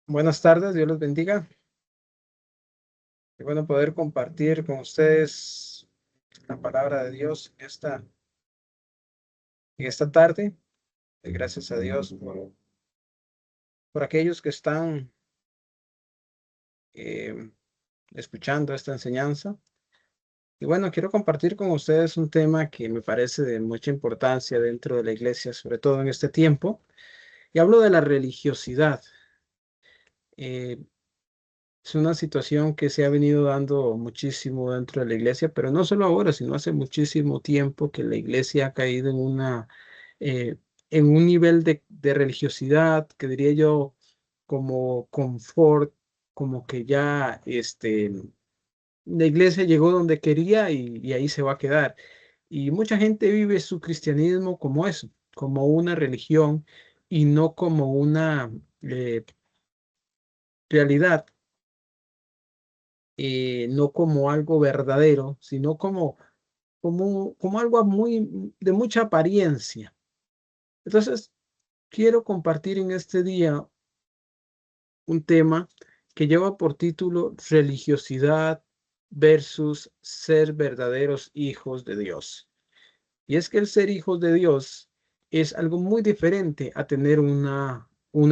Buenas tardes, Dios los bendiga. Qué bueno poder compartir con ustedes la palabra de Dios en esta tarde. Gracias a Dios por aquellos que están eh, escuchando esta enseñanza. Y bueno, quiero compartir con ustedes un tema que me parece de mucha importancia dentro de la iglesia, sobre todo en este tiempo. Y hablo de la religiosidad. Eh, Es una situación que se ha venido dando muchísimo dentro de la iglesia, pero no solo ahora, sino hace muchísimo tiempo que la iglesia ha caído eh, en un nivel de religiosidad, que diría yo, como confort, como que ya la iglesia llegó donde quería y ahí se va a quedar. Y mucha gente vive su cristianismo como eso, como una religión y no como una realidad, no como algo verdadero, sino como algo de mucha apariencia. Entonces, quiero compartir en este día un tema que lleva por título religiosidad versus ser verdaderos hijos de Dios. Y es que el ser hijos de Dios es algo muy diferente a tener una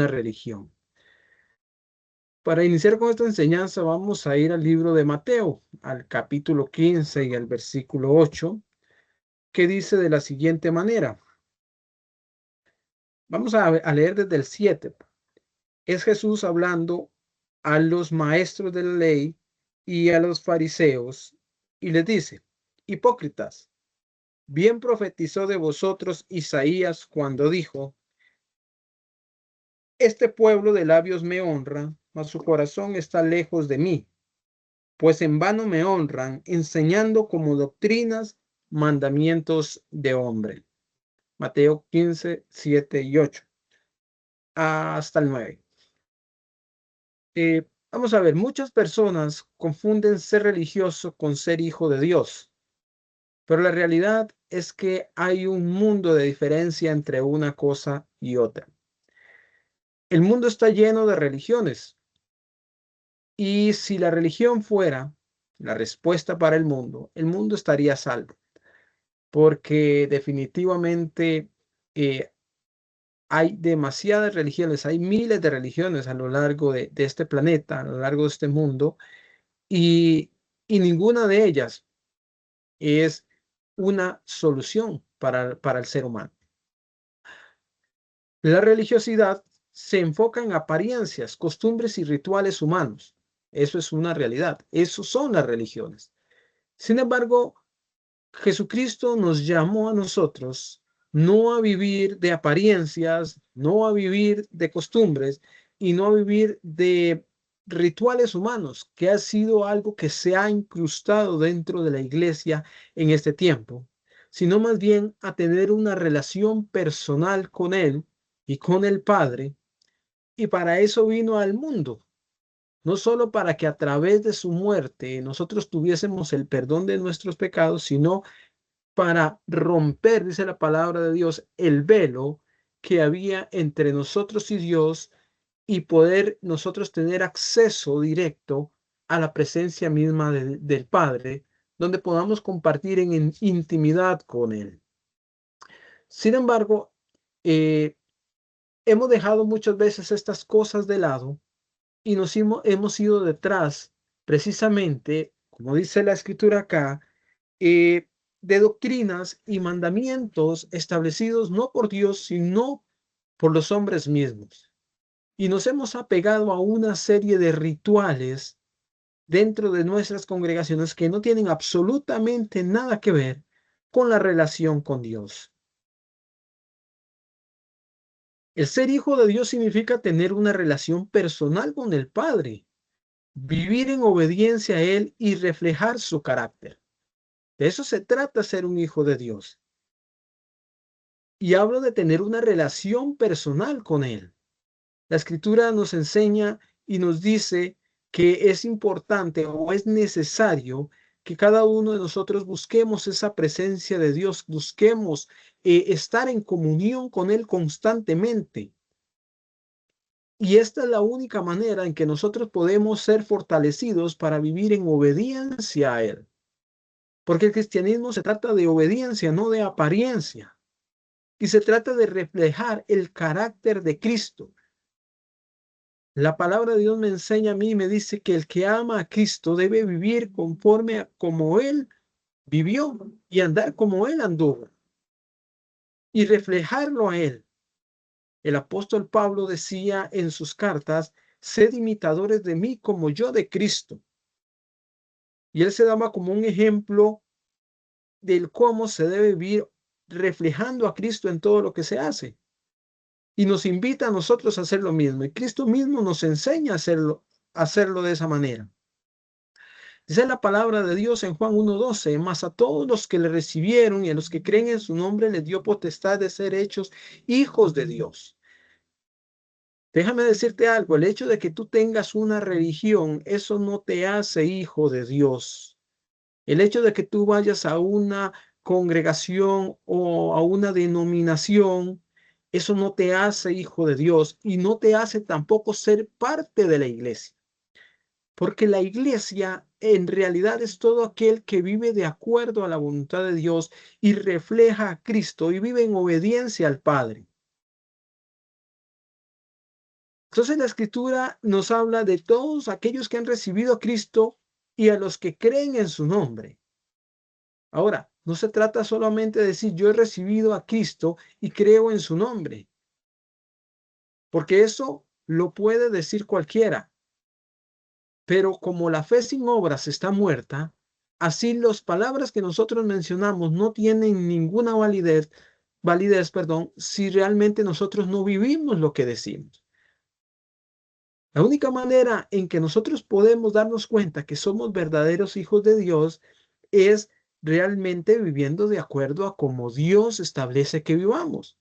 religión. Para iniciar con esta enseñanza, vamos a ir al libro de Mateo, al capítulo 15 y al versículo 8, que dice de la siguiente manera. Vamos a leer desde el 7. Es Jesús hablando a los maestros de la ley y a los fariseos y les dice, hipócritas, bien profetizó de vosotros Isaías cuando dijo, este pueblo de labios me honra, mas su corazón está lejos de mí, pues en vano me honran, enseñando como doctrinas mandamientos de hombre. Mateo 15, 7 y 8, hasta el 9. Vamos a ver, muchas personas confunden ser religioso con ser hijo de Dios, pero la realidad es que hay un mundo de diferencia entre una cosa y otra. El mundo está lleno de religiones y si la religión fuera la respuesta para el mundo estaría a salvo, porque definitivamente eh, hay demasiadas religiones, hay miles de religiones a lo largo de este planeta, a lo largo de este mundo, y, y ninguna de ellas es una solución para el ser humano. La religiosidad se enfoca en apariencias, costumbres y rituales humanos. Eso es una realidad. Eso son las religiones. Sin embargo, Jesucristo nos llamó a nosotros no a vivir de apariencias, no a vivir de costumbres y no a vivir de rituales humanos, que ha sido algo que se ha incrustado dentro de la iglesia en este tiempo, sino más bien a tener una relación personal con Él y con el Padre, y para eso vino al mundo. No solo para que a través de su muerte nosotros tuviésemos el perdón de nuestros pecados, sino para romper, dice la palabra de Dios, el velo que había entre nosotros y Dios y poder nosotros tener acceso directo a la presencia misma del Padre, donde podamos compartir en intimidad con Él. Sin embargo, eh, hemos dejado muchas veces estas cosas de lado y hemos ido detrás, precisamente, como dice la escritura acá, eh, de doctrinas y mandamientos establecidos no por Dios, sino por los hombres mismos. Y nos hemos apegado a una serie de rituales dentro de nuestras congregaciones que no tienen absolutamente nada que ver con la relación con Dios. El ser hijo de Dios significa tener una relación personal con el Padre, vivir en obediencia a Él y reflejar su carácter. De eso se trata ser un hijo de Dios. Y hablo de tener una relación personal con Él. La escritura nos enseña y nos dice que es importante o es necesario que cada uno de nosotros busquemos esa presencia de Dios, busquemos estar en comunión con Él constantemente. Y esta es la única manera en que nosotros podemos ser fortalecidos para vivir en obediencia a Él. Porque el cristianismo se trata de obediencia, no de apariencia. Y se trata de reflejar el carácter de Cristo. La palabra de Dios me enseña a mí y me dice que el que ama a Cristo debe vivir conforme a como Él vivió y andar como Él anduvo y reflejarlo a Él. El apóstol Pablo decía en sus cartas, sed imitadores de mí como yo de Cristo. Y él se daba como un ejemplo del cómo se debe vivir reflejando a Cristo en todo lo que se hace. Y nos invita a nosotros a hacer lo mismo. Y Cristo mismo nos enseña a hacerlo de esa manera. Dice la palabra de Dios en Juan 1:12, mas a todos los que le recibieron y a los que creen en su nombre les dio potestad de ser hechos hijos de Dios. Déjame decirte algo, el hecho de que tú tengas una religión, eso no te hace hijo de Dios. El hecho de que tú vayas a una congregación o a una denominación, eso no te hace hijo de Dios y no te hace tampoco ser parte de la iglesia. Porque la iglesia en realidad es todo aquel que vive de acuerdo a la voluntad de Dios y refleja a Cristo y vive en obediencia al Padre. Entonces la escritura nos habla de todos aquellos que han recibido a Cristo y a los que creen en su nombre. Ahora, no se trata solamente de decir yo he recibido a Cristo y creo en su nombre, porque eso lo puede decir cualquiera. Pero como la fe sin obras está muerta, así las palabras que nosotros mencionamos no tienen ninguna validez, si realmente nosotros no vivimos lo que decimos. La única manera en que nosotros podemos darnos cuenta que somos verdaderos hijos de Dios es realmente viviendo de acuerdo a cómo Dios establece que vivamos.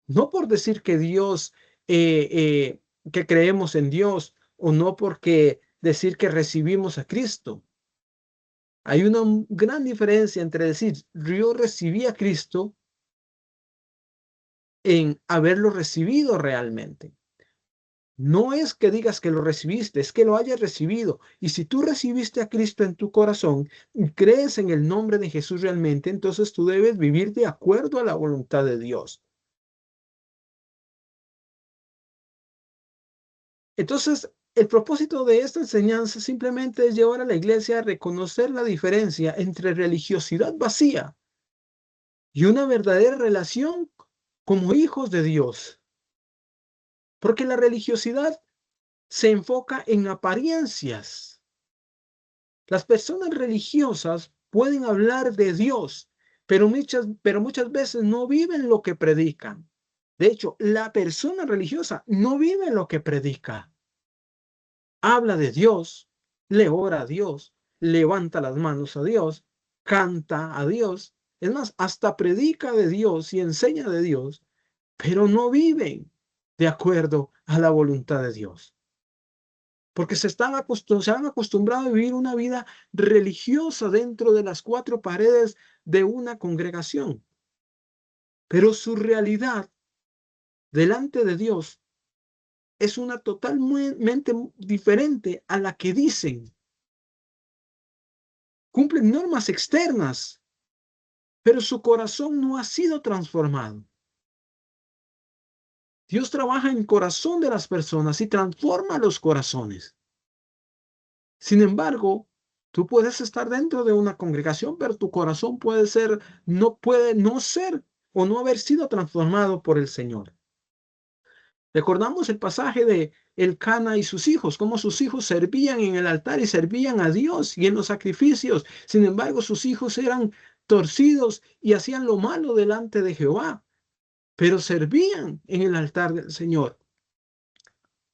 No por decir que Dios, que creemos en Dios, o no porque decir que recibimos a Cristo. Hay una gran diferencia entre decir yo recibí a Cristo en haberlo recibido realmente. No es que digas que lo recibiste, es que lo hayas recibido. Y si tú recibiste a Cristo en tu corazón y crees en el nombre de Jesús realmente, entonces tú debes vivir de acuerdo a la voluntad de Dios. Entonces, el propósito de esta enseñanza simplemente es llevar a la iglesia a reconocer la diferencia entre religiosidad vacía y una verdadera relación como hijos de Dios. Porque la religiosidad se enfoca en apariencias. Las personas religiosas pueden hablar de Dios, pero muchas veces no viven lo que predican. De hecho, la persona religiosa no vive lo que predica. Habla de Dios, le ora a Dios, levanta las manos a Dios, canta a Dios. Es más, hasta predica de Dios y enseña de Dios, pero no viven de acuerdo a la voluntad de Dios. Porque se han acostumbrado a vivir una vida religiosa dentro de las cuatro paredes de una congregación. Pero su realidad delante de Dios es una totalmente diferente a la que dicen. Cumplen normas externas, pero su corazón no ha sido transformado. Dios trabaja en el corazón de las personas y transforma los corazones. Sin embargo, tú puedes estar dentro de una congregación, pero tu corazón puede no ser o no haber sido transformado por el Señor. Recordamos el pasaje de Elcana y sus hijos, cómo sus hijos servían en el altar y servían a Dios y en los sacrificios. Sin embargo, sus hijos eran torcidos y hacían lo malo delante de Jehová, pero servían en el altar del Señor.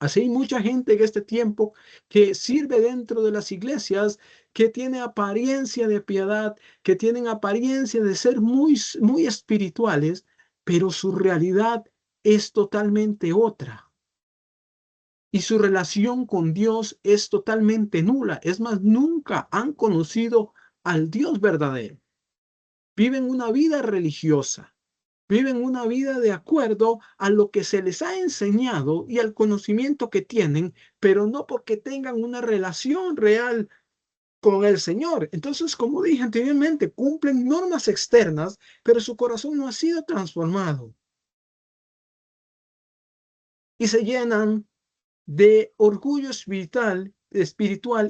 Así hay mucha gente en este tiempo que sirve dentro de las iglesias, que tiene apariencia de piedad, que tienen apariencia de ser muy espirituales, pero su realidad es totalmente otra. Y su relación con Dios es totalmente nula. Es más, nunca han conocido al Dios verdadero. Viven una vida religiosa. Viven una vida de acuerdo a lo que se les ha enseñado y al conocimiento que tienen, pero no porque tengan una relación real con el Señor. Entonces, como dije anteriormente, cumplen normas externas, pero su corazón no ha sido transformado. Y se llenan de orgullo espiritual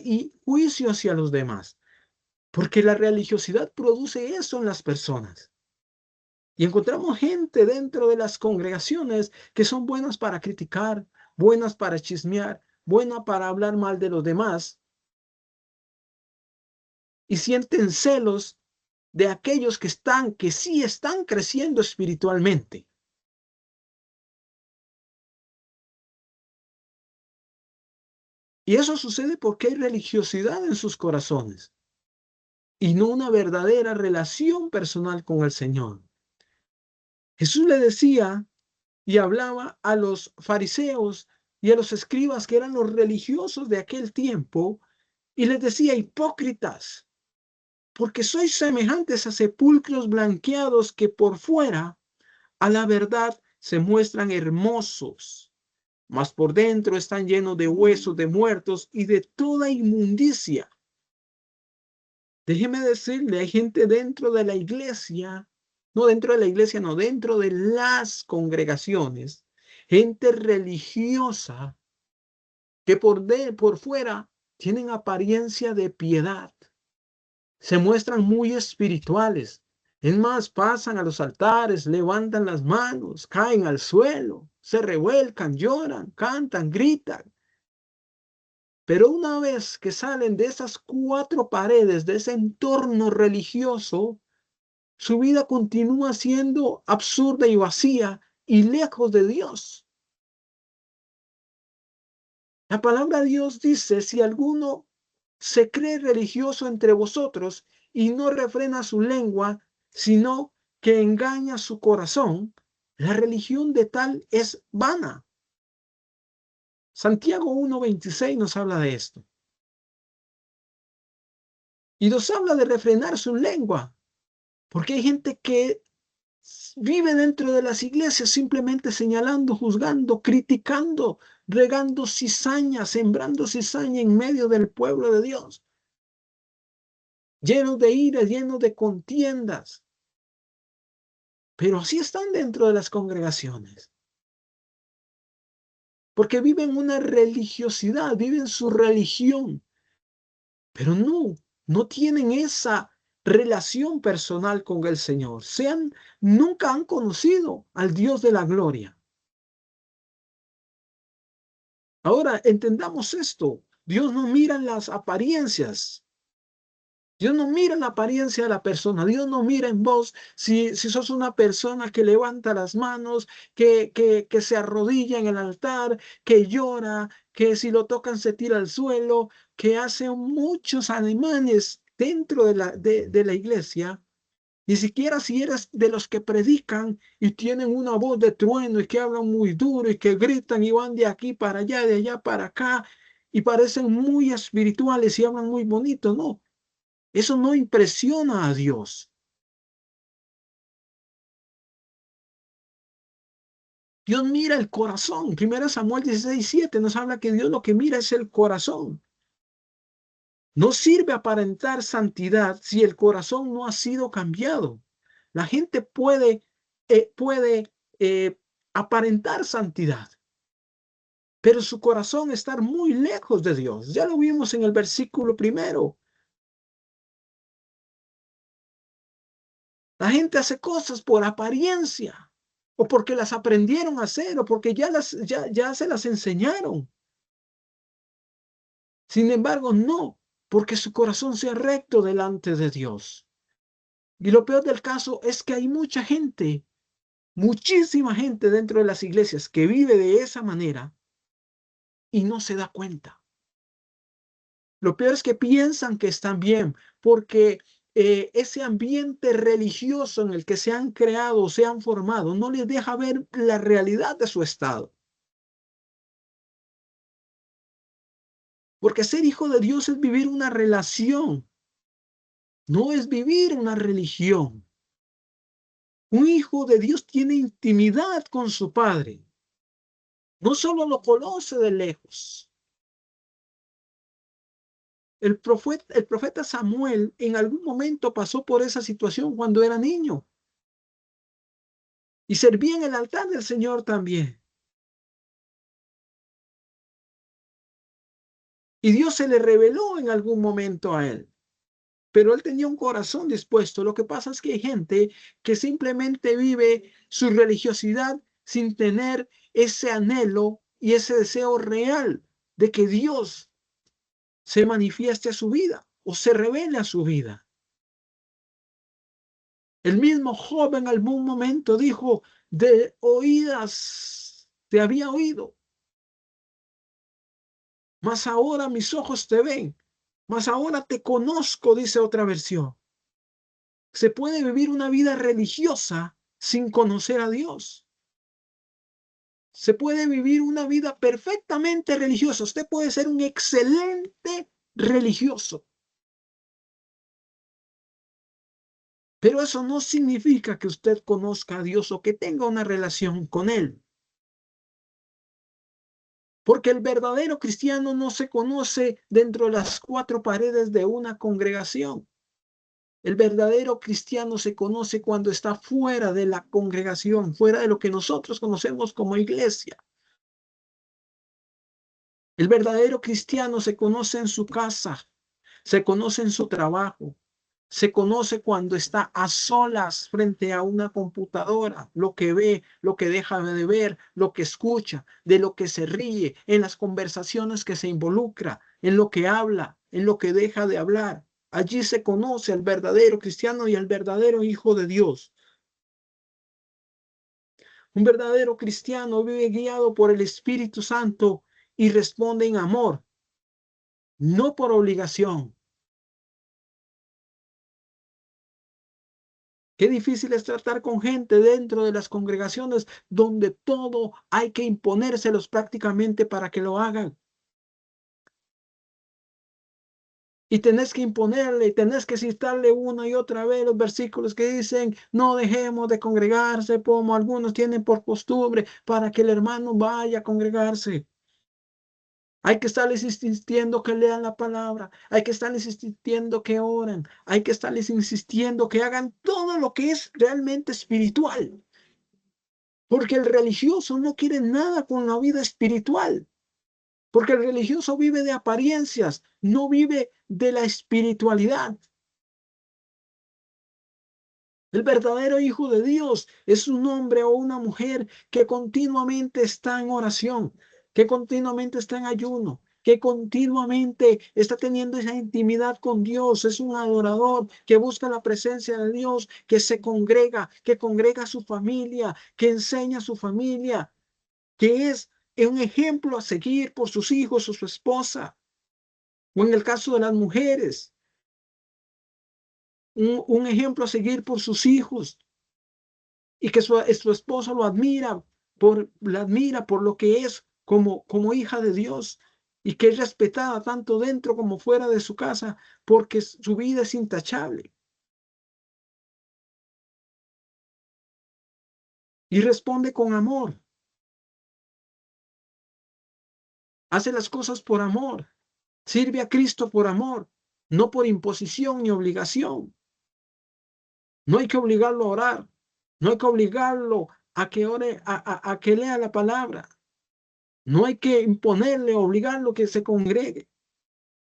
y juicio hacia los demás, porque la religiosidad produce eso en las personas. Y encontramos gente dentro de las congregaciones que son buenas para criticar, buenas para chismear, buenas para hablar mal de los demás, y sienten celos de aquellos que sí están creciendo espiritualmente. Y eso sucede porque hay religiosidad en sus corazones y no una verdadera relación personal con el Señor. Jesús le decía y hablaba a los fariseos y a los escribas que eran los religiosos de aquel tiempo y les decía: hipócritas, porque sois semejantes a sepulcros blanqueados que por fuera a la verdad se muestran hermosos, mas por dentro están llenos de huesos de muertos y de toda inmundicia. Déjeme decirle, hay gente dentro de la iglesia, no dentro de la iglesia, no, dentro de las congregaciones, gente religiosa que por fuera tienen apariencia de piedad, se muestran muy espirituales. Es más, pasan a los altares, levantan las manos, caen al suelo, se revuelcan, lloran, cantan, gritan. Pero una vez que salen de esas cuatro paredes, de ese entorno religioso, su vida continúa siendo absurda y vacía y lejos de Dios. La palabra de Dios dice: si alguno se cree religioso entre vosotros y no refrena su lengua, sino que engaña su corazón, la religión de tal es vana. Santiago 1:26 nos habla de esto. Y nos habla de refrenar su lengua, porque hay gente que vive dentro de las iglesias simplemente señalando, juzgando, criticando, regando cizaña, sembrando cizaña en medio del pueblo de Dios, llenos de ira, llenos de contiendas. Pero así están dentro de las congregaciones, porque viven una religiosidad, viven su religión, pero no tienen esa relación personal con el Señor. Nunca han conocido al Dios de la gloria. Ahora, entendamos esto. Dios no mira las apariencias. Dios no mira la apariencia de la persona. Dios no mira en vos si sos una persona que levanta las manos, que se arrodilla en el altar, que llora, que si lo tocan se tira al suelo, que hace muchos ademanes dentro de la iglesia. Ni siquiera si eres de los que predican y tienen una voz de trueno y que hablan muy duro y que gritan y van de aquí para allá, de allá para acá y parecen muy espirituales y hablan muy bonito. No, eso no impresiona a Dios. Dios mira el corazón. Primero Samuel 16:7 nos habla que Dios lo que mira es el corazón. No sirve aparentar santidad si el corazón no ha sido cambiado. La gente puede aparentar santidad, pero su corazón estar muy lejos de Dios. Ya lo vimos en el versículo primero. La gente hace cosas por apariencia o porque las aprendieron a hacer o porque ya se las enseñaron. Sin embargo, no, porque su corazón sea recto delante de Dios. Y lo peor del caso es que hay muchísima gente dentro de las iglesias que vive de esa manera y no se da cuenta. Lo peor es que piensan que están bien, porque ese ambiente religioso en el que se han creado, se han formado, no les deja ver la realidad de su estado. Porque ser hijo de Dios es vivir una relación, no es vivir una religión. Un hijo de Dios tiene intimidad con su Padre. No solo lo conoce de lejos. El profeta Samuel en algún momento pasó por esa situación cuando era niño y servía en el altar del Señor también. Y Dios se le reveló en algún momento a él, pero él tenía un corazón dispuesto. Lo que pasa es que hay gente que simplemente vive su religiosidad sin tener ese anhelo y ese deseo real de que Dios se manifieste a su vida o se revele a su vida. El mismo Job en algún momento dijo, de oídas te había oído, mas ahora mis ojos te ven, mas ahora te conozco, dice otra versión. Se puede vivir una vida religiosa sin conocer a Dios. Se puede vivir una vida perfectamente religiosa. Usted puede ser un excelente religioso. Pero eso no significa que usted conozca a Dios o que tenga una relación con Él. Porque el verdadero cristiano no se conoce dentro de las cuatro paredes de una congregación. El verdadero cristiano se conoce cuando está fuera de la congregación, fuera de lo que nosotros conocemos como iglesia. El verdadero cristiano se conoce en su casa, se conoce en su trabajo, se conoce cuando está a solas frente a una computadora, lo que ve, lo que deja de ver, lo que escucha, de lo que se ríe, en las conversaciones que se involucra, en lo que habla, en lo que deja de hablar. Allí se conoce al verdadero cristiano y al verdadero hijo de Dios. Un verdadero cristiano vive guiado por el Espíritu Santo y responde en amor, no por obligación. Qué difícil es tratar con gente dentro de las congregaciones donde todo hay que imponérselos prácticamente para que lo hagan. Y tenés que imponerle, tenés que citarle una y otra vez los versículos que dicen, no dejemos de congregarse como algunos tienen por costumbre para que el hermano vaya a congregarse. Hay que estarles insistiendo que lean la palabra, hay que estarles insistiendo que oren, hay que estarles insistiendo que hagan todo lo que es realmente espiritual. Porque el religioso no quiere nada con la vida espiritual. Porque el religioso vive de apariencias, no vive de la espiritualidad. El verdadero hijo de Dios es un hombre o una mujer que continuamente está en oración, que continuamente está en ayuno, que continuamente está teniendo esa intimidad con Dios. Es un adorador que busca la presencia de Dios, que se congrega, que congrega a su familia, que enseña a su familia, que es un ejemplo a seguir por sus hijos o su esposa, o en el caso de las mujeres, un ejemplo a seguir por sus hijos, y que su esposo la admira por lo que es como hija de Dios, y que es respetada tanto dentro como fuera de su casa, porque su vida es intachable. Y responde con amor, hace las cosas por amor, sirve a Cristo por amor, no por imposición ni obligación. No hay que obligarlo a orar. No hay que obligarlo a que ore, a que lea la palabra. No hay que imponerle, obligarlo a que se congregue.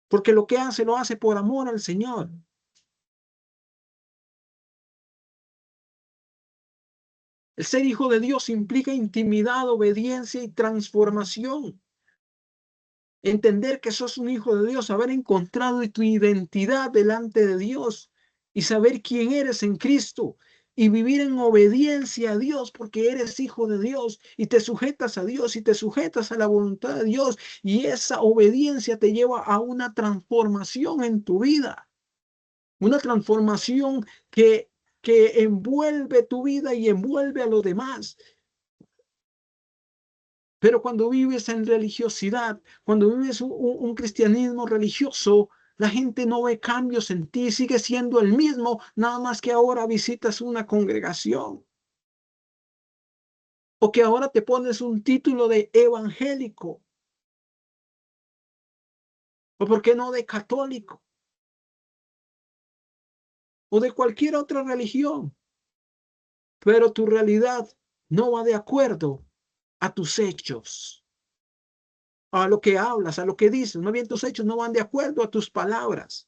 Porque lo que hace, lo hace por amor al Señor. El ser hijo de Dios implica intimidad, obediencia y transformación. Entender que sos un hijo de Dios, haber encontrado tu identidad delante de Dios y saber quién eres en Cristo y vivir en obediencia a Dios porque eres hijo de Dios y te sujetas a Dios y te sujetas a la voluntad de Dios, y esa obediencia te lleva a una transformación en tu vida, una transformación que envuelve tu vida y envuelve a los demás. Pero cuando vives en religiosidad, cuando vives un cristianismo religioso, La gente no ve cambios en ti, sigue siendo el mismo, nada más que ahora visitas una congregación. O que ahora te pones un título de evangélico. O por qué no de católico. O de cualquier otra religión. Pero tu realidad no va de acuerdo a tus hechos, a lo que hablas, a lo que dices. Más bien tus hechos no van de acuerdo a tus palabras.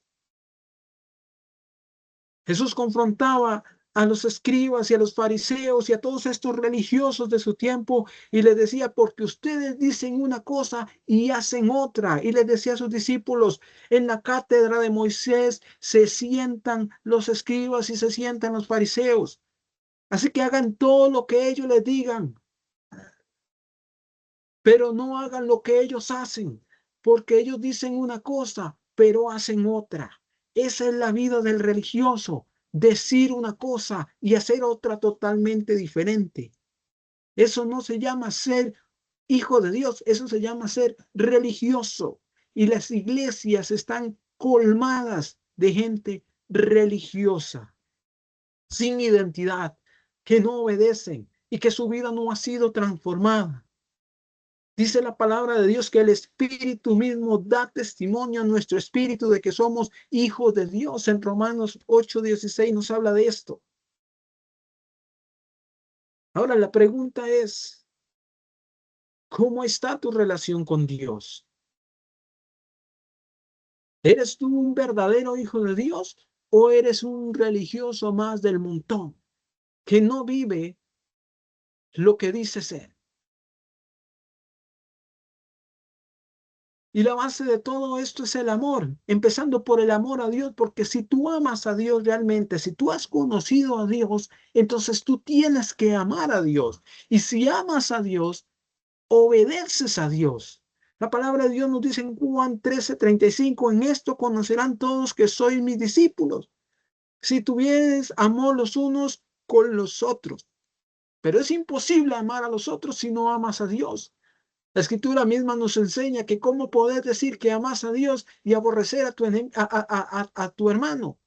Jesús confrontaba a los escribas y a los fariseos y a todos estos religiosos de su tiempo y les decía, porque ustedes dicen una cosa y hacen otra. Y les decía a sus discípulos, en la cátedra de Moisés se sientan los escribas y se sientan los fariseos. Así que hagan todo lo que ellos les digan, pero no hagan lo que ellos hacen, porque ellos dicen una cosa, pero hacen otra. Esa es la vida del religioso, decir una cosa y hacer otra totalmente diferente. Eso no se llama ser hijo de Dios, eso se llama ser religioso. Y las iglesias están colmadas de gente religiosa, sin identidad, que no obedecen y que su vida no ha sido transformada. Dice la palabra de Dios que el Espíritu mismo da testimonio a nuestro espíritu de que somos hijos de Dios. En Romanos 8:16 nos habla de esto. Ahora la pregunta es, ¿cómo está tu relación con Dios? ¿Eres tú un verdadero hijo de Dios o eres un religioso más del montón que no vive lo que dice ser? Y la base de todo esto es el amor, empezando por el amor a Dios, porque si tú amas a Dios realmente, si tú has conocido a Dios, entonces tú tienes que amar a Dios. Y si amas a Dios, obedeces a Dios. La palabra de Dios nos dice en Juan 13:35, en esto conocerán todos que sois mis discípulos, si tuvieres amor los unos con los otros. Pero es imposible amar a los otros si no amas a Dios. La escritura misma nos enseña que cómo poder decir que amas a Dios y aborrecer a tu hermano.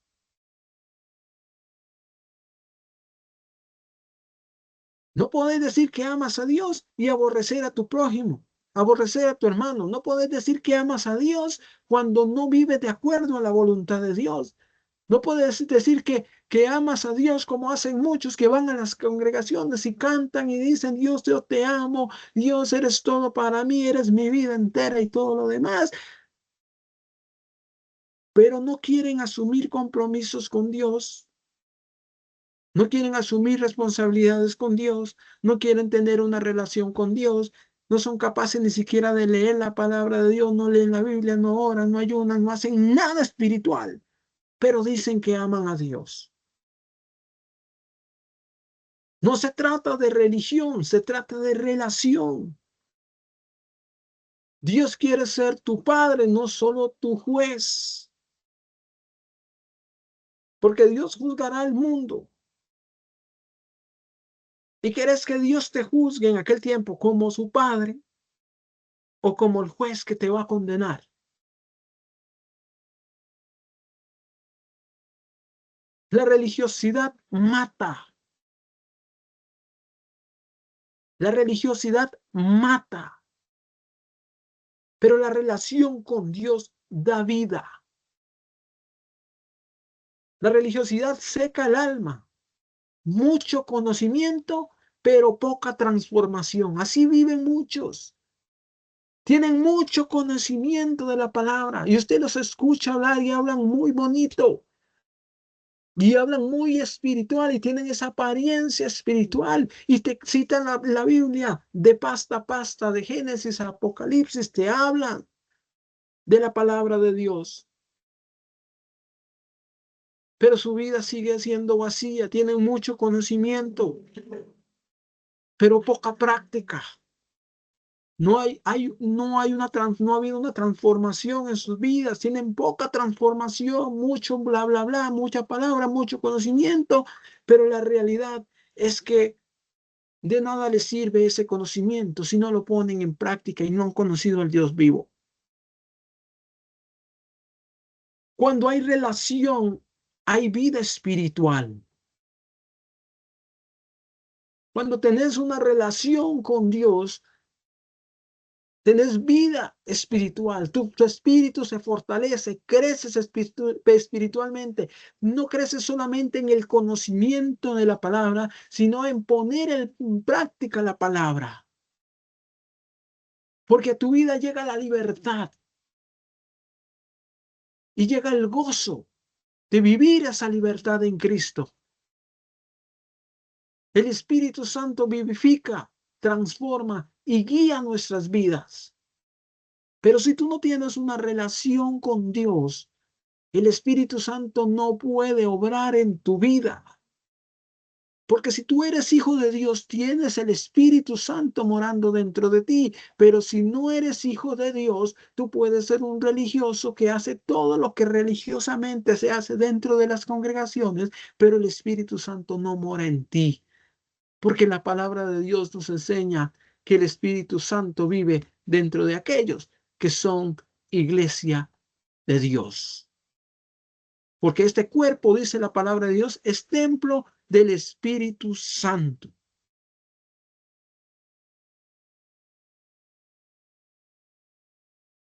No podés decir que amas a Dios y aborrecer a tu prójimo, aborrecer a tu hermano. No podés decir que amas a Dios cuando no vives de acuerdo a la voluntad de Dios. No puedes decir que amas a Dios como hacen muchos que van a las congregaciones y cantan y dicen, Dios, yo te amo, Dios, eres todo para mí, eres mi vida entera y todo lo demás, pero no quieren asumir compromisos con Dios, no quieren asumir responsabilidades con Dios, no quieren tener una relación con Dios, no son capaces ni siquiera de leer la palabra de Dios, no leen la Biblia, no oran, no ayunan, no hacen nada espiritual, pero dicen que aman a Dios. No se trata de religión, se trata de relación. Dios quiere ser tu padre, no solo tu juez, porque Dios juzgará al mundo. ¿Y quieres que Dios te juzgue en aquel tiempo como su padre o como el juez que te va a condenar? La religiosidad mata. La religiosidad mata. Pero la relación con Dios da vida. La religiosidad seca el alma. Mucho conocimiento, pero poca transformación. Así viven muchos. Tienen mucho conocimiento de la palabra y usted los escucha hablar y hablan muy bonito y hablan muy espiritual y tienen esa apariencia espiritual y te citan la Biblia de pasta a pasta, de Génesis a Apocalipsis, te hablan de la palabra de Dios, pero su vida sigue siendo vacía, tienen mucho conocimiento, pero poca práctica. No ha habido una transformación en sus vidas, tienen poca transformación, mucho bla, bla, bla, mucha palabra, mucho conocimiento, pero la realidad es que de nada les sirve ese conocimiento si no lo ponen en práctica y no han conocido al Dios vivo. Cuando hay relación, hay vida espiritual. Cuando tenés una relación con Dios, tenés vida espiritual. Tu espíritu se fortalece, creces espiritualmente. No creces solamente en el conocimiento de la palabra, sino en poner en práctica la palabra. Porque a tu vida llega la libertad y llega el gozo de vivir esa libertad en Cristo. El Espíritu Santo vivifica, transforma y guía nuestras vidas. Pero si tú no tienes una relación con Dios, el Espíritu Santo no puede obrar en tu vida. Porque si tú eres hijo de Dios, tienes el Espíritu Santo morando dentro de ti. Pero si no eres hijo de Dios, tú puedes ser un religioso que hace todo lo que religiosamente se hace dentro de las congregaciones, pero el Espíritu Santo no mora en ti. Porque la palabra de Dios nos enseña que el Espíritu Santo vive dentro de aquellos que son iglesia de Dios. Porque este cuerpo, dice la palabra de Dios, es templo del Espíritu Santo.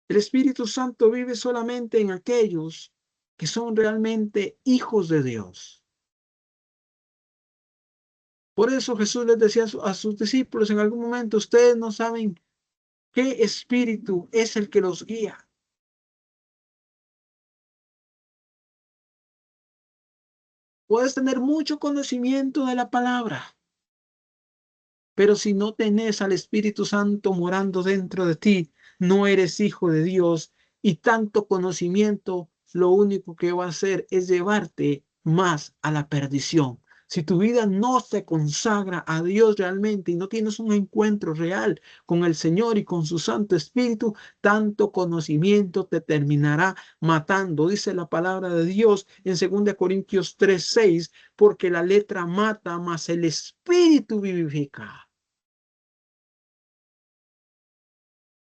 El Espíritu Santo vive solamente en aquellos que son realmente hijos de Dios. Por eso Jesús les decía a sus discípulos en algún momento, ustedes no saben qué espíritu es el que los guía. Puedes tener mucho conocimiento de la palabra, pero si no tenés al Espíritu Santo morando dentro de ti, no eres hijo de Dios, y tanto conocimiento lo único que va a hacer es llevarte más a la perdición. Si tu vida no se consagra a Dios realmente y no tienes un encuentro real con el Señor y con su Santo Espíritu, tanto conocimiento te terminará matando. Dice la palabra de Dios en 2 Corintios 3:6, porque la letra mata, mas el Espíritu vivifica.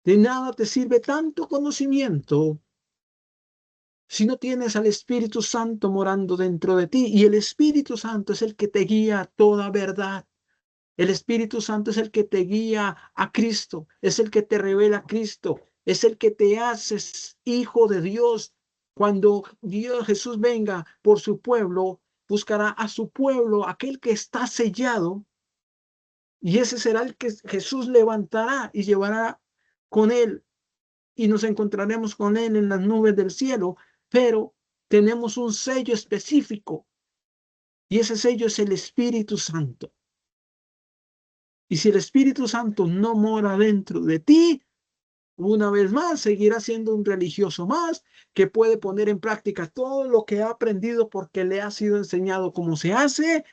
De nada te sirve tanto conocimiento si no tienes al Espíritu Santo morando dentro de ti. Y el Espíritu Santo es el que te guía a toda verdad. El Espíritu Santo es el que te guía a Cristo, es el que te revela a Cristo, es el que te haces hijo de Dios. Cuando Dios Jesús venga por su pueblo, buscará a su pueblo, aquel que está sellado, y ese será el que Jesús levantará y llevará con él, y nos encontraremos con él en las nubes del cielo, pero tenemos un sello específico, y ese sello es el Espíritu Santo. Y si el Espíritu Santo no mora dentro de ti, una vez más seguirá siendo un religioso más que puede poner en práctica todo lo que ha aprendido porque le ha sido enseñado cómo se hace,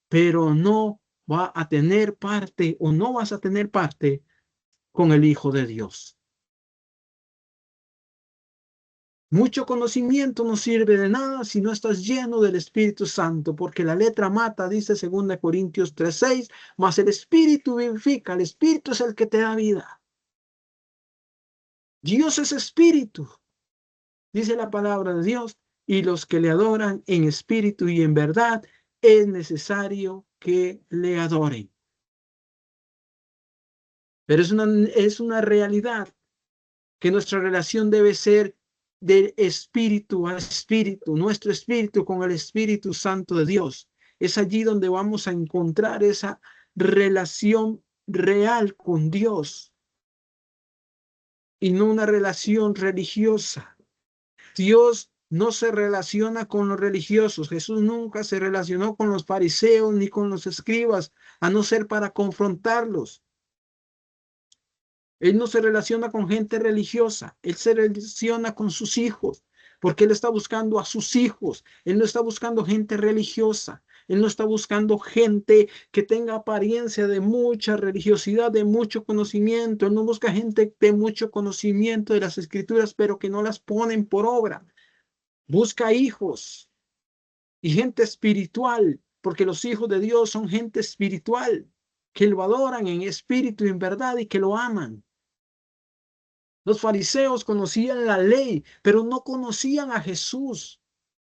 pero no va a tener parte o no vas a tener parte con el Hijo de Dios. Mucho conocimiento no sirve de nada si no estás lleno del Espíritu Santo, porque la letra mata, dice 2 Corintios 3:6, mas el Espíritu vivifica, el Espíritu es el que te da vida. Dios es Espíritu, dice la palabra de Dios, y los que le adoran en espíritu y en verdad, es necesario que le adoren. Pero es una realidad que nuestra relación debe ser de espíritu a espíritu, nuestro espíritu con el Espíritu Santo de Dios. Es allí donde vamos a encontrar esa relación real con Dios y no una relación religiosa. Dios no se relaciona con los religiosos. Jesús nunca se relacionó con los fariseos ni con los escribas, a no ser para confrontarlos. Él no se relaciona con gente religiosa, él se relaciona con sus hijos, porque él está buscando a sus hijos. Él no está buscando gente religiosa, él no está buscando gente que tenga apariencia de mucha religiosidad, de mucho conocimiento. Él no busca gente de mucho conocimiento de las escrituras, pero que no las ponen por obra. Busca hijos y gente espiritual, porque los hijos de Dios son gente espiritual, que lo adoran en espíritu y en verdad y que lo aman. Los fariseos conocían la ley, pero no conocían a Jesús.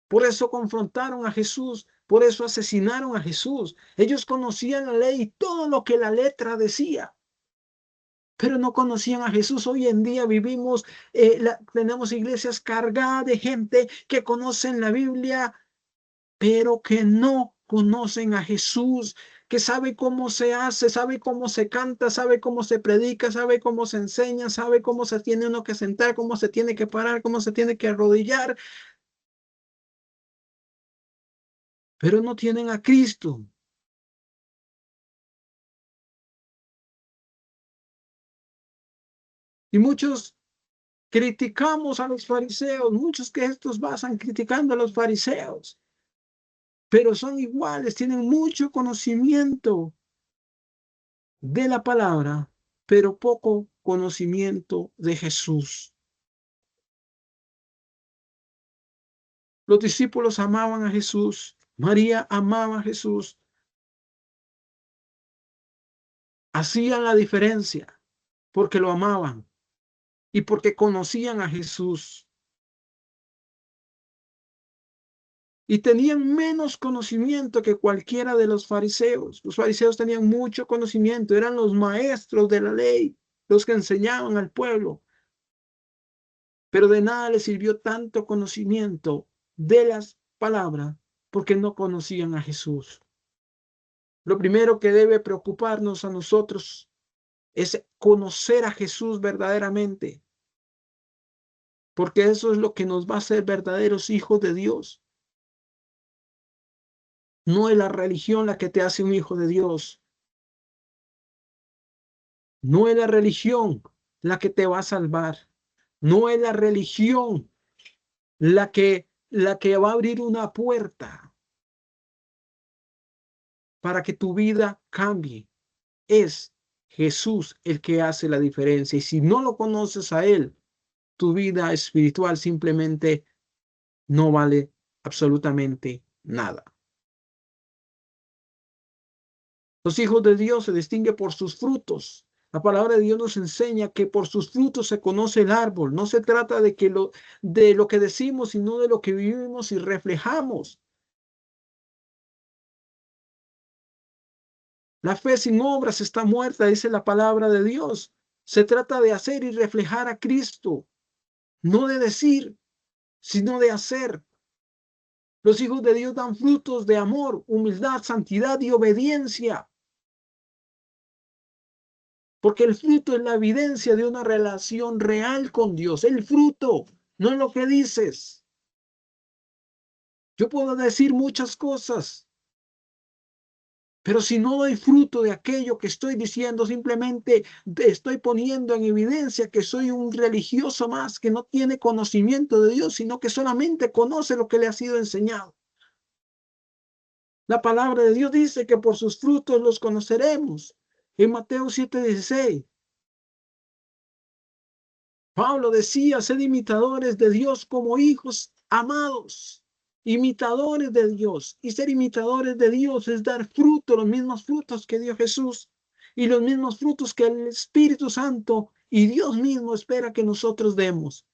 Por eso confrontaron a Jesús, por eso asesinaron a Jesús. Ellos conocían la ley y todo lo que la letra decía, pero no conocían a Jesús. Hoy en día vivimos, tenemos iglesias cargadas de gente que conocen la Biblia, pero que no conocen a Jesús, que sabe cómo se hace, sabe cómo se canta, sabe cómo se predica, sabe cómo se enseña, sabe cómo se tiene uno que sentar, cómo se tiene que parar, cómo se tiene que arrodillar, pero no tienen a Cristo. Y muchos criticamos a los fariseos, muchos que estos basan criticando a los fariseos, pero son iguales, tienen mucho conocimiento de la palabra, pero poco conocimiento de Jesús. Los discípulos amaban a Jesús, María amaba a Jesús, hacían la diferencia porque lo amaban y porque conocían a Jesús. Y tenían menos conocimiento que cualquiera de los fariseos. Los fariseos tenían mucho conocimiento, eran los maestros de la ley, los que enseñaban al pueblo. Pero de nada les sirvió tanto conocimiento de las palabras porque no conocían a Jesús. Lo primero que debe preocuparnos a nosotros es conocer a Jesús verdaderamente, porque eso es lo que nos va a hacer verdaderos hijos de Dios. No es la religión la que te hace un hijo de Dios. No es la religión la que te va a salvar. No es la religión la que va a abrir una puerta para que tu vida cambie. Es Jesús el que hace la diferencia. Y si no lo conoces a Él, tu vida espiritual simplemente no vale absolutamente nada. Los hijos de Dios se distinguen por sus frutos. La palabra de Dios nos enseña que por sus frutos se conoce el árbol. No se trata de lo que decimos, sino de lo que vivimos y reflejamos. La fe sin obras está muerta, dice la palabra de Dios. Se trata de hacer y reflejar a Cristo, no de decir, sino de hacer. Los hijos de Dios dan frutos de amor, humildad, santidad y obediencia. Porque el fruto es la evidencia de una relación real con Dios. El fruto, no es lo que dices. Yo puedo decir muchas cosas, pero si no doy fruto de aquello que estoy diciendo, simplemente estoy poniendo en evidencia que soy un religioso más que no tiene conocimiento de Dios, sino que solamente conoce lo que le ha sido enseñado. La palabra de Dios dice que por sus frutos los conoceremos. En Mateo 7:16. Pablo decía, sed imitadores de Dios como hijos amados, imitadores de Dios. Y ser imitadores de Dios es dar fruto, los mismos frutos que dio Jesús y los mismos frutos que el Espíritu Santo y Dios mismo espera que nosotros demos.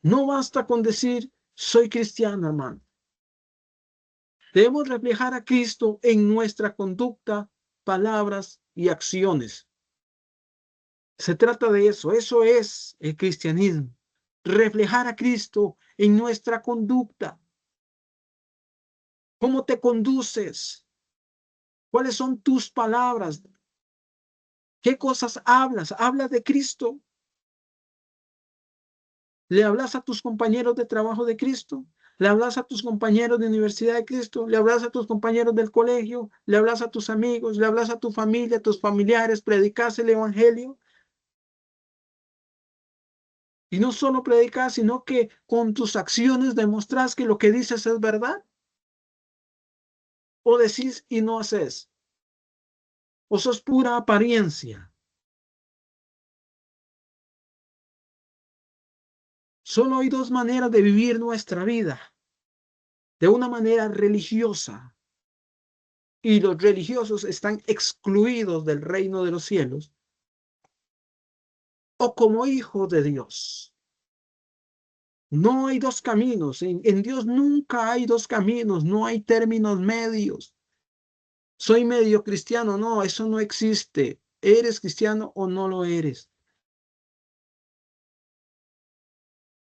No basta con decir, soy cristiano, hermano. Debemos reflejar a Cristo en nuestra conducta, palabras y acciones. Se trata de eso es el cristianismo. Reflejar a Cristo en nuestra conducta. ¿Cómo te conduces? ¿Cuáles son tus palabras? ¿Qué cosas hablas? ¿Hablas de Cristo? ¿Le hablas a tus compañeros de trabajo de Cristo? ¿Le hablas a tus compañeros de universidad de Cristo? ¿Le hablas a tus compañeros del colegio? ¿Le hablas a tus amigos? ¿Le hablas a tu familia, a tus familiares? ¿Predicas el evangelio? Y no solo predicas, sino que con tus acciones demostras que lo que dices es verdad. O decís y no haces. O sos pura apariencia. Solo hay dos maneras de vivir nuestra vida. De una manera religiosa y los religiosos están excluidos del reino de los cielos, o como hijos de Dios. No hay dos caminos. En Dios nunca hay dos caminos, no hay términos medios. Soy medio cristiano, no, eso no existe. ¿Eres cristiano o no lo eres?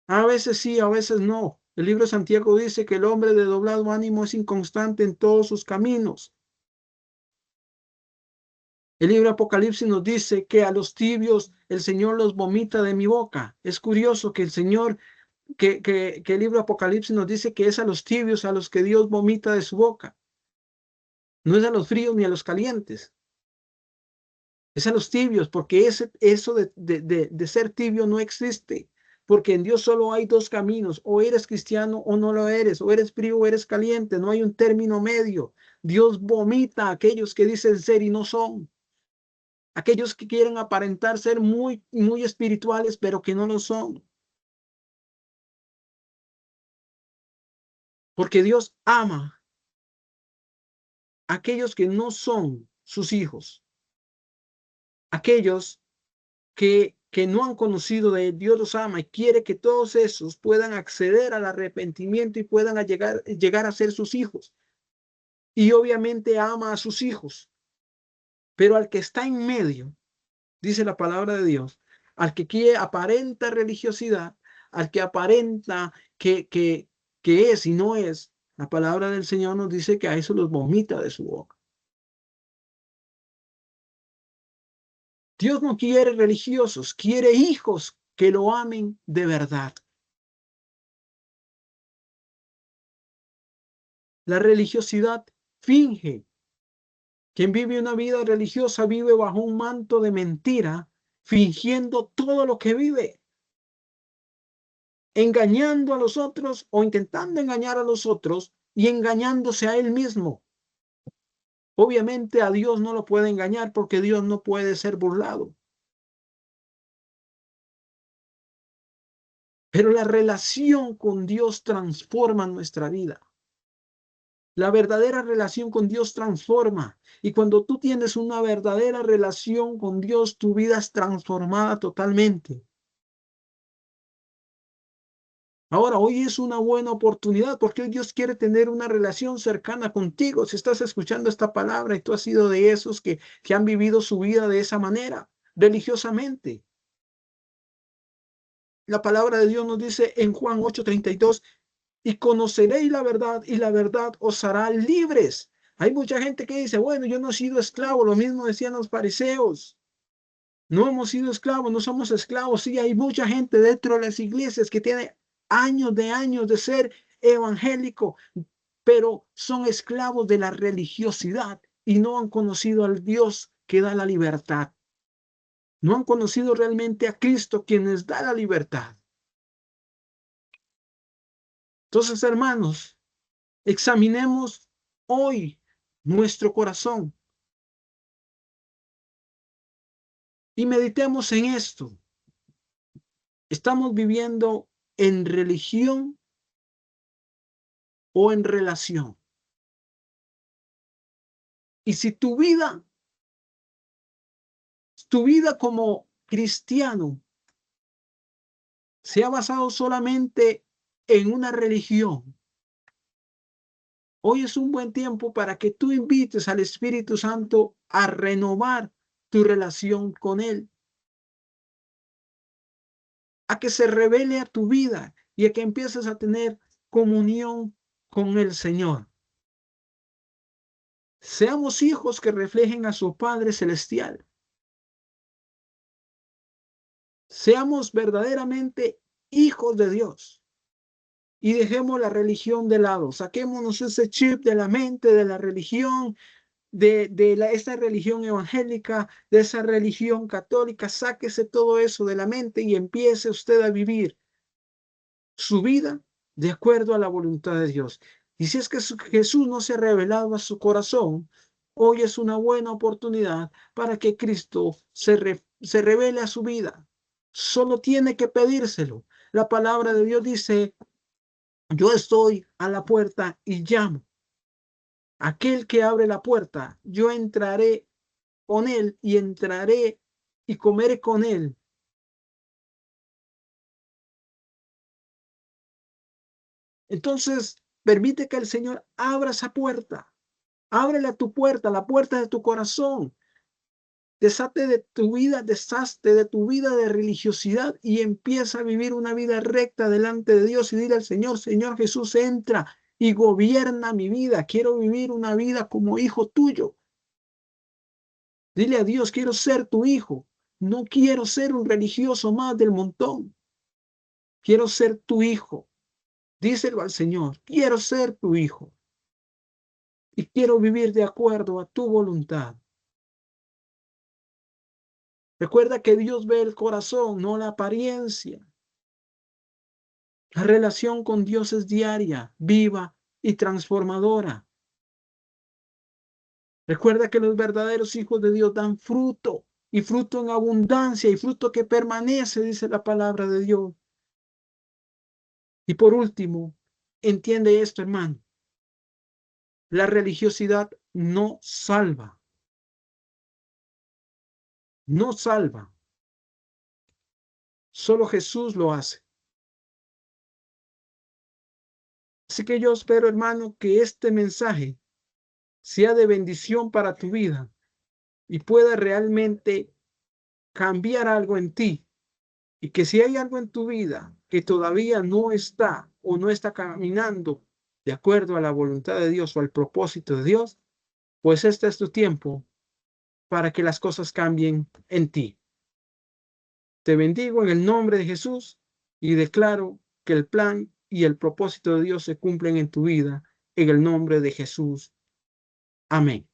A veces sí, a veces no. El libro de Santiago dice que el hombre de doblado ánimo es inconstante en todos sus caminos. El libro de Apocalipsis nos dice que a los tibios el Señor los vomita de mi boca. Es curioso que el Señor, que el libro de Apocalipsis nos dice que es a los tibios a los que Dios vomita de su boca. No es a los fríos ni a los calientes. Es a los tibios, porque eso de ser tibio no existe. Porque en Dios solo hay dos caminos, o eres cristiano o no lo eres, o eres frío o eres caliente, no hay un término medio. Dios vomita a aquellos que dicen ser y no son, aquellos que quieren aparentar ser muy, muy espirituales, pero que no lo son. Porque Dios ama a aquellos que no son sus hijos, aquellos que no han conocido de él. Dios los ama y quiere que todos esos puedan acceder al arrepentimiento y puedan llegar a ser sus hijos. Y obviamente ama a sus hijos, pero al que está en medio, dice la palabra de Dios, al que quiere, aparenta religiosidad, al que aparenta que es y no es, la palabra del Señor nos dice que a eso los vomita de su boca. Dios no quiere religiosos, quiere hijos que lo amen de verdad. La religiosidad finge. Quien vive una vida religiosa vive bajo un manto de mentira, fingiendo todo lo que vive, engañando a los otros o intentando engañar a los otros y engañándose a él mismo. Obviamente a Dios no lo puede engañar porque Dios no puede ser burlado. Pero la relación con Dios transforma nuestra vida. La verdadera relación con Dios transforma. Y cuando tú tienes una verdadera relación con Dios, tu vida es transformada totalmente. Ahora, hoy es una buena oportunidad porque hoy Dios quiere tener una relación cercana contigo. Si estás escuchando esta palabra y tú has sido de esos que han vivido su vida de esa manera, religiosamente. La palabra de Dios nos dice en Juan 8:32, y conoceréis la verdad y la verdad os hará libres. Hay mucha gente que dice, bueno, yo no he sido esclavo, lo mismo decían los fariseos. No hemos sido esclavos, no somos esclavos. Sí, hay mucha gente dentro de las iglesias que tiene años de ser evangélico, pero son esclavos de la religiosidad y no han conocido al Dios que da la libertad. No han conocido realmente a Cristo, quien les da la libertad. Entonces, hermanos, examinemos hoy nuestro corazón y meditemos en esto. ¿Estamos viviendo en religión o en relación? Y si tu vida como cristiano se ha basado solamente en una religión, hoy es un buen tiempo para que tú invites al Espíritu Santo a renovar tu relación con Él, a que se revele a tu vida y a que empieces a tener comunión con el Señor. Seamos hijos que reflejen a su Padre Celestial. Seamos verdaderamente hijos de Dios y dejemos la religión de lado. Saquémonos ese chip de la mente, de la religión, esa religión evangélica, de esa religión católica. Sáquese todo eso de la mente y empiece usted a vivir su vida de acuerdo a la voluntad de Dios. Y si es que Jesús no se ha revelado a su corazón, hoy es una buena oportunidad para que Cristo se revele a su vida. Solo tiene que pedírselo. La palabra de Dios dice, yo estoy a la puerta y llamo. aquel que abre la puerta, yo entraré con él y entraré y comeré con él. Entonces, permite que el Señor abra esa puerta. Ábrele tu puerta, la puerta de tu corazón. Deshazte de tu vida, deshazte de tu vida de religiosidad y empieza a vivir una vida recta delante de Dios y dile al Señor, Señor Jesús, entra y gobierna mi vida. Quiero vivir una vida como hijo tuyo. Dile a Dios, quiero ser tu hijo. No quiero ser un religioso más del montón. Quiero ser tu hijo. Díselo al Señor, quiero ser tu hijo y quiero vivir de acuerdo a tu voluntad. Recuerda que Dios ve el corazón, no la apariencia. La relación con Dios es diaria, viva y transformadora. Recuerda que los verdaderos hijos de Dios dan fruto y fruto en abundancia y fruto que permanece, dice la palabra de Dios. Y por último, entiende esto, hermano. La religiosidad no salva. No salva. Solo Jesús lo hace. Así que yo espero, hermano, que este mensaje sea de bendición para tu vida y pueda realmente cambiar algo en ti. Y que si hay algo en tu vida que todavía no está o no está caminando de acuerdo a la voluntad de Dios o al propósito de Dios, pues este es tu tiempo para que las cosas cambien en ti. Te bendigo en el nombre de Jesús y declaro que el plan y el propósito de Dios se cumplen en tu vida en el nombre de Jesús. Amén.